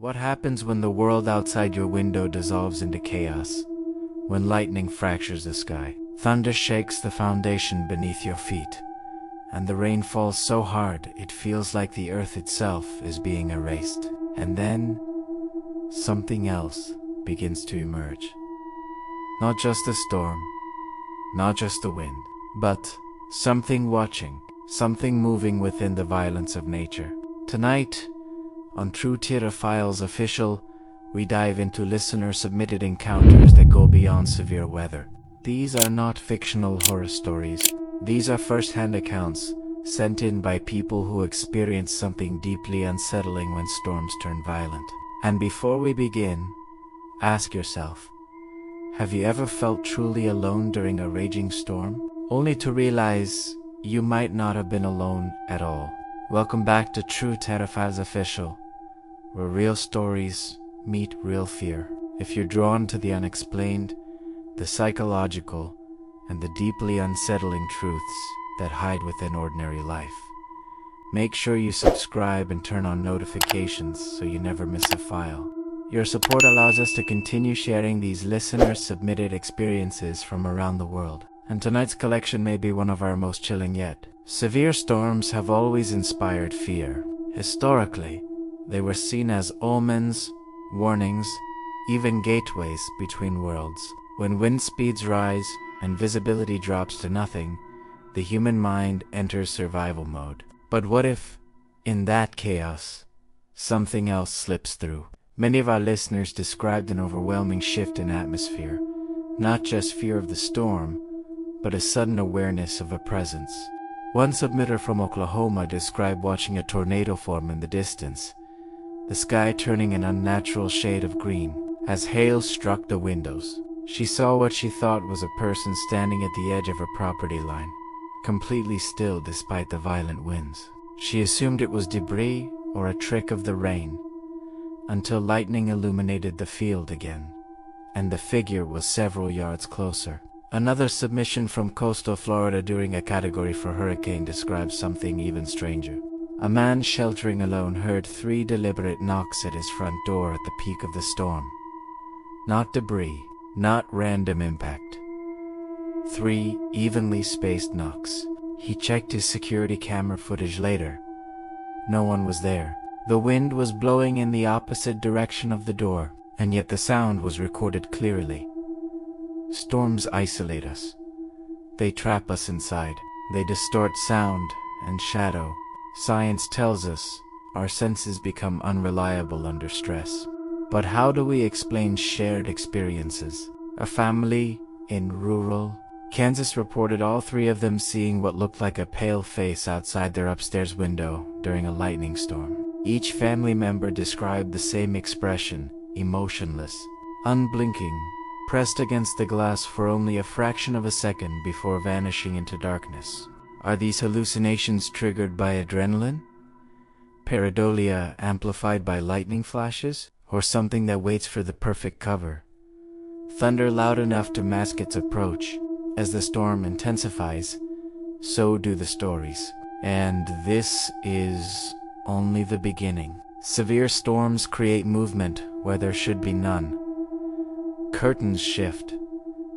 What happens when the world outside your window dissolves into chaos? When lightning fractures the sky, thunder shakes the foundation beneath your feet, and the rain falls so hard it feels like the earth itself is being erased. And then, something else begins to emerge. Not just the storm, not just the wind, but something watching, something moving within the violence of nature. Tonight, on True Theater Files Official, we dive into listener-submitted encounters that go beyond severe weather. These are not fictional horror stories. These are first-hand accounts sent in by people who experience something deeply unsettling when storms turn violent. And before we begin, ask yourself, have you ever felt truly alone during a raging storm? Only to realize you might not have been alone at all. Welcome back to True Theater Files Official, where real stories meet real fear. If you're drawn to the unexplained, the psychological, and the deeply unsettling truths that hide within ordinary life, make sure you subscribe and turn on notifications so you never miss a file. Your support allows us to continue sharing these listener-submitted experiences from around the world. And tonight's collection may be one of our most chilling yet. Severe storms have always inspired fear. Historically, they were seen as omens, warnings, even gateways between worlds. When wind speeds rise and visibility drops to nothing, the human mind enters survival mode. But what if, in that chaos, something else slips through? Many of our listeners described an overwhelming shift in atmosphere, not just fear of the storm, but a sudden awareness of a presence. One submitter from Oklahoma described watching a tornado form in the distance, the sky turning an unnatural shade of green as hail struck the windows. She saw what she thought was a person standing at the edge of her property line, completely still despite the violent winds. She assumed it was debris or a trick of the rain, until lightning illuminated the field again, and the figure was several yards closer. Another submission from coastal Florida during a Category 4 hurricane describes something even stranger. A man sheltering alone heard 3 deliberate knocks at his front door at the peak of the storm. Not debris, not random impact. 3 evenly spaced knocks. He checked his security camera footage later. No one was there. The wind was blowing in the opposite direction of the door, and yet the sound was recorded clearly. Storms isolate us. They trap us inside. They distort sound and shadow. Science tells us our senses become unreliable under stress. But how do we explain shared experiences? A family in rural Kansas reported all 3 of them seeing what looked like a pale face outside their upstairs window during a lightning storm. Each family member described the same expression, emotionless, unblinking, pressed against the glass for only a fraction of a second before vanishing into darkness. Are these hallucinations triggered by adrenaline, pareidolia amplified by lightning flashes, or something that waits for the perfect cover? Thunder loud enough to mask its approach. As the storm intensifies, so do the stories. And this is only the beginning. Severe storms create movement where there should be none. Curtains shift,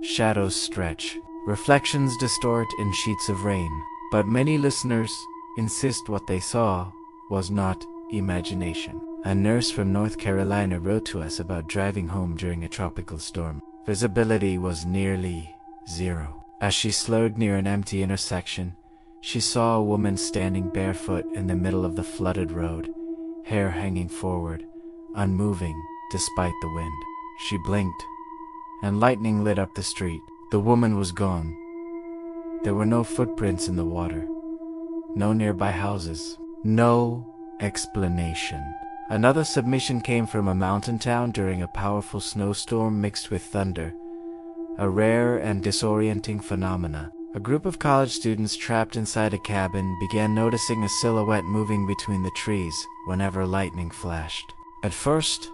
shadows stretch, reflections distort in sheets of rain. But many listeners insist what they saw was not imagination. A nurse from North Carolina wrote to us about driving home during a tropical storm. Visibility was nearly 0. As she slowed near an empty intersection, she saw a woman standing barefoot in the middle of the flooded road, hair hanging forward, unmoving despite the wind. She blinked, and lightning lit up the street. The woman was gone. There were no footprints in the water, no nearby houses, no explanation. Another submission came from a mountain town during a powerful snowstorm mixed with thunder, a rare and disorienting phenomena. A group of college students trapped inside a cabin began noticing a silhouette moving between the trees whenever lightning flashed. At first,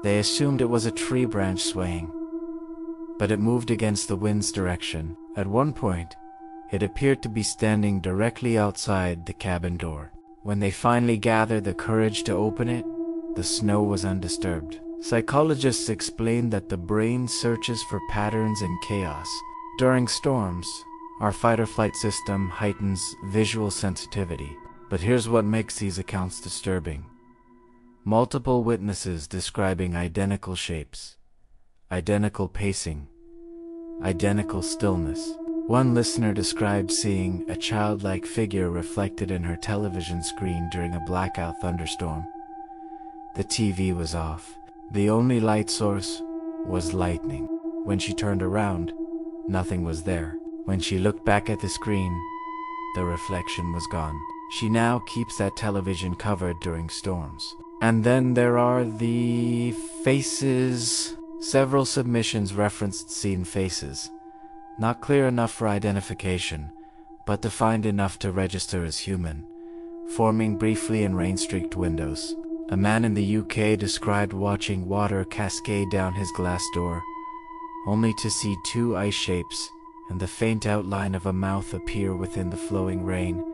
they assumed it was a tree branch swaying, but it moved against the wind's direction. At one point, it appeared to be standing directly outside the cabin door. When they finally gathered the courage to open it, The snow was undisturbed. Psychologists explain that the brain searches for patterns and chaos. During storms, our fight-or-flight system heightens visual sensitivity. But here's what makes these accounts disturbing. Multiple witnesses describing identical shapes, identical pacing, identical stillness. One listener described seeing a childlike figure reflected in her television screen during a blackout thunderstorm. The TV was off. The only light source was lightning. When she turned around, nothing was there. When she looked back at the screen, the reflection was gone. She now keeps that television covered during storms. And then there are the faces. Several submissions referenced seen faces. Not clear enough for identification, but defined enough to register as human, forming briefly in rain-streaked windows. A man in the UK described watching water cascade down his glass door, only to see two ice shapes and the faint outline of a mouth appear within the flowing rain,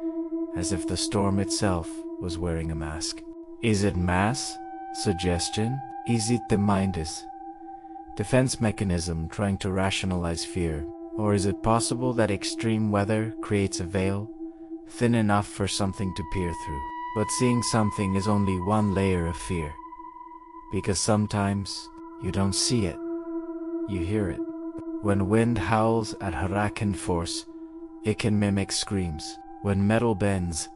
as if the storm itself was wearing a mask. Is it mass? Suggestion? Is it the mind's defense mechanism trying to rationalize fear? Or is it possible that extreme weather creates a veil, thin enough for something to peer through? But seeing something is only one layer of fear, because sometimes you don't see it, you hear it. When wind howls at hurricane force, it can mimic screams. When metal bends,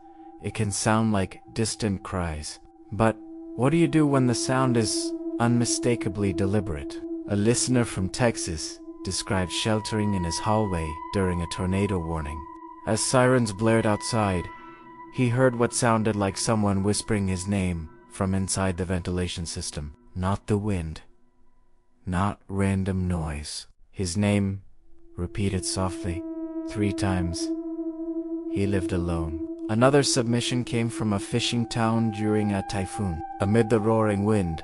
it can sound like distant cries. But what do you do when the sound is unmistakably deliberate? A listener from Texas described sheltering in his hallway during a tornado warning. As sirens blared outside, he heard what sounded like someone whispering his name from inside the ventilation system. Not the wind, not random noise. His name, repeated softly, 3 times. He lived alone. Another submission came from a fishing town during a typhoon. Amid the roaring wind,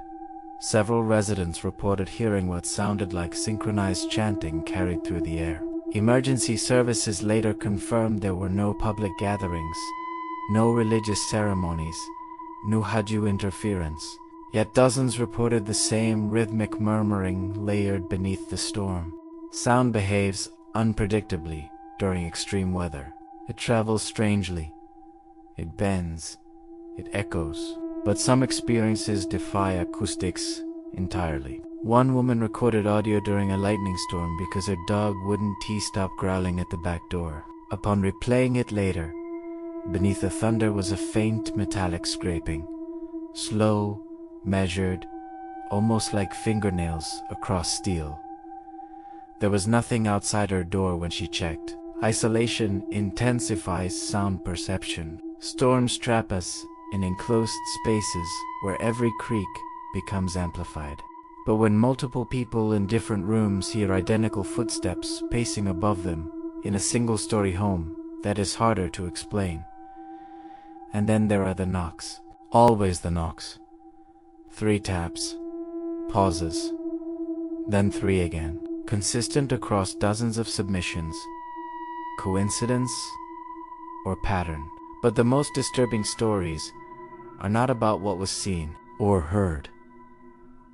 several residents reported hearing what sounded like synchronized chanting carried through the air. Emergency services later confirmed there were no public gatherings, no religious ceremonies, no Haju interference. Yet dozens reported the same rhythmic murmuring layered beneath the storm. Sound behaves unpredictably during extreme weather. It travels strangely. It bends. It echoes. But some experiences defy acoustics entirely. One woman recorded audio during a lightning storm because her dog wouldn't stop growling at the back door. Upon replaying it later, beneath the thunder was a faint metallic scraping, slow, measured, almost like fingernails across steel. There was nothing outside her door when she checked. Isolation intensifies sound perception. Storms trap us in enclosed spaces where every creak becomes amplified. But when multiple people in different rooms hear identical footsteps pacing above them in a single-story home, that is harder to explain. And then there are the knocks. Always the knocks. 3 taps. Pauses. Then 3 again. Consistent across dozens of submissions. Coincidence or pattern? But the most disturbing stories are not about what was seen or heard.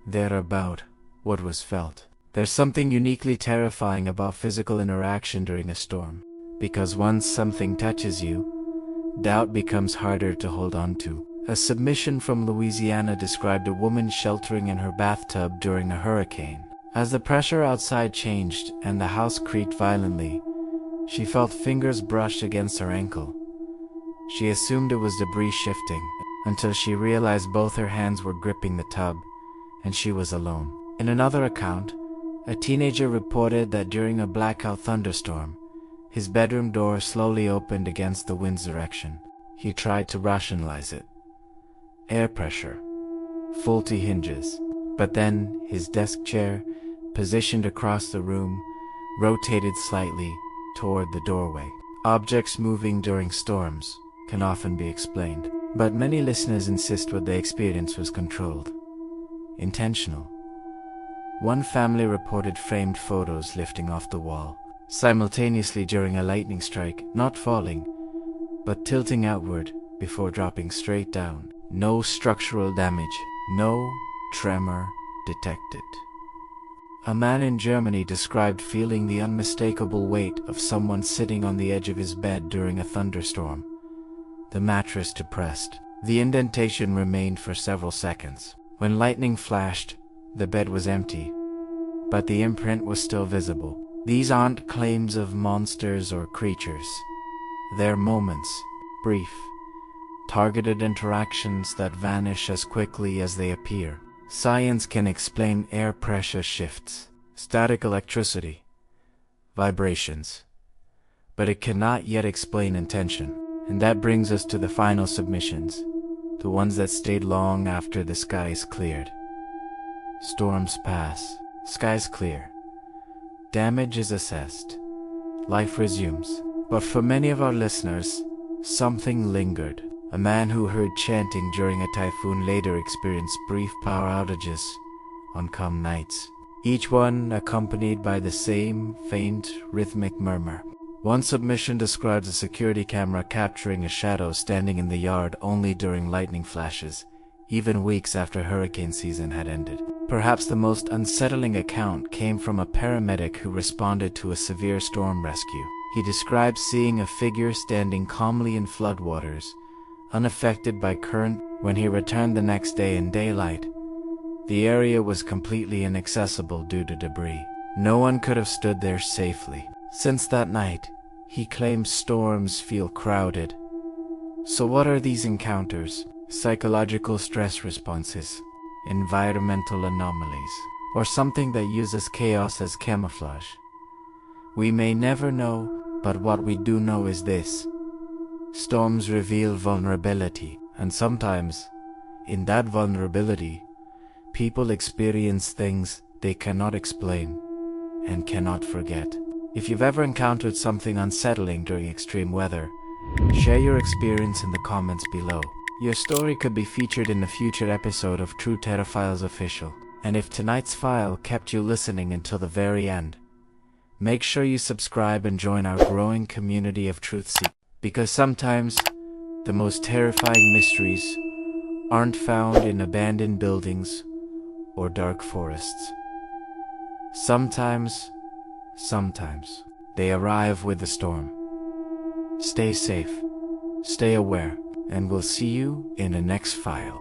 They're about what was felt. There's something uniquely terrifying about physical interaction during a storm, because once something touches you, doubt becomes harder to hold on to. A submission from Louisiana described a woman sheltering in her bathtub during a hurricane. As the pressure outside changed and the house creaked violently, she felt fingers brush against her ankle. She assumed it was debris shifting, until she realized both her hands were gripping the tub, and she was alone. In another account, a teenager reported that during a blackout thunderstorm, his bedroom door slowly opened against the wind's direction. He tried to rationalize it. Air pressure, faulty hinges. But then his desk chair, positioned across the room, rotated slightly toward the doorway. Objects moving during storms can often be explained, but many listeners insist what they experienced was controlled, intentional. One family reported framed photos lifting off the wall, simultaneously during a lightning strike, not falling, but tilting outward before dropping straight down. No structural damage, No tremor detected. A man in Germany described feeling the unmistakable weight of someone sitting on the edge of his bed during a thunderstorm. The mattress depressed. The indentation remained for several seconds. When lightning flashed, the bed was empty, but the imprint was still visible. These aren't claims of monsters or creatures. They're moments, brief, targeted interactions that vanish as quickly as they appear. Science can explain air pressure shifts, static electricity, vibrations, but it cannot yet explain intention. And that brings us to the final submissions, the ones that stayed long after the skies cleared. Storms pass, skies clear. Damage is assessed. Life resumes. But for many of our listeners, something lingered. A man who heard chanting during a typhoon later experienced brief power outages on calm nights, each one accompanied by the same faint, rhythmic murmur. One submission describes a security camera capturing a shadow standing in the yard only during lightning flashes, even weeks after hurricane season had ended. Perhaps the most unsettling account came from a paramedic who responded to a severe storm rescue. He described seeing a figure standing calmly in floodwaters, unaffected by current. When he returned the next day in daylight, the area was completely inaccessible due to debris. No one could have stood there safely. Since that night, he claims storms feel crowded. So what are these encounters? Psychological stress responses, environmental anomalies, or something that uses chaos as camouflage? We may never know, but what we do know is this: storms reveal vulnerability, and sometimes, in that vulnerability, people experience things they cannot explain and cannot forget. If you've ever encountered something unsettling during extreme weather, share your experience in the comments below. Your story could be featured in a future episode of True Terror Files Official. And if tonight's file kept you listening until the very end, make sure you subscribe and join our growing community of truth seekers. Because sometimes, the most terrifying mysteries aren't found in abandoned buildings or dark forests. Sometimes they arrive with the storm. Stay safe, stay aware, and we'll see you in the next file.